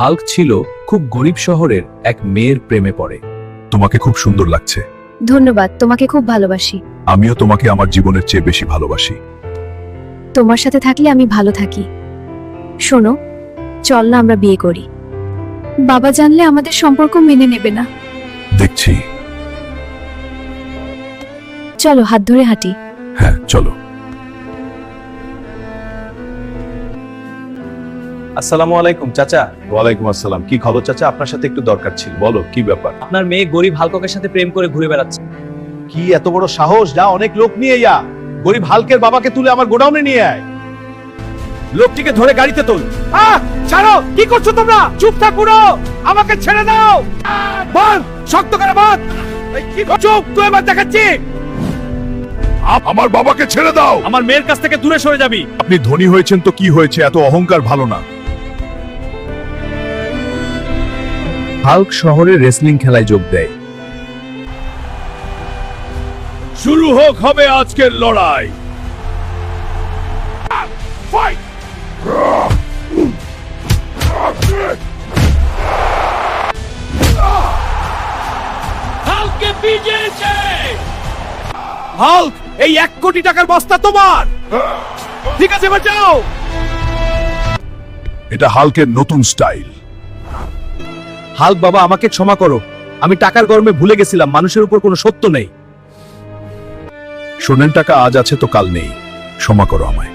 Hulk ছিল খুব গরিব শহরের এক মেয়ের প্রেমে পড়ে। তোমাকে খুব সুন্দর লাগছে। ধন্যবাদ, তোমাকে খুব ভালোবাসি। আমিও তোমাকে আমার জীবনের চেয়ে বেশি ভালোবাসি। তোমার সাথে থাকলে আমি ভালো থাকি। শোনো, চল না আমরা বিয়ে করি। বাবা জানলে আমাদের সম্পর্ক মেনে নেবে না। দেখছি। চলো হাত ধরে হাঁটি। হ্যাঁ, চলো। আসসালামু আলাইকুম চাচা। ওয়ালাইকুম আসসালাম। কি খবর চাচা? আপনার সাথে একটু দরকার ছিল। বলো, কি ব্যাপার? আপনার মেয়ে গরিব হাল্কের সাথে প্রেম করে ঘুরে বেড়াচ্ছে। কি এত বড় সাহস? যা, অনেক লোক নিয়ে যা। গরিব হালকের বাবাকে তুলে আমার গোডাউনে নিয়ে আয়। লোকটিকে ধরে গাড়িতে তোল। ছাড়ো! কি করছো তোমরা? চুপ থাকো, আমাকে ছেড়ে দাও। বল, শক্ত করে বল। চুপ, তুই আমার দেখাচ্ছি। আমার বাবাকে ছেড়ে দাও। আমার মেয়ের কাছ থেকে দূরে সরে যাবি। আপনি ধনী হয়েছেন তো কি হয়েছে? এত অহংকার ভালো না। হাল্ক শহরে রেসলিং খেলায় যোগ দেয়। শুরু হোক হবে আজকের লড়াই। হাল্ককে বিজেছে। হাল্ক, এই 1 কোটি টাকার বস্তা তোমার। ঠিক আছে, বাঁচাও। এটা হালকের নতুন স্টাইল। হাল্ক বাবা, আমাকে ক্ষমা করো। আমি টাকার গরমে ভুলে গেছিলাম মানুষের উপর কোনো সত্য নেই। সোনার টাকা আজ আছে তো কাল নেই। ক্ষমা করো আমায়।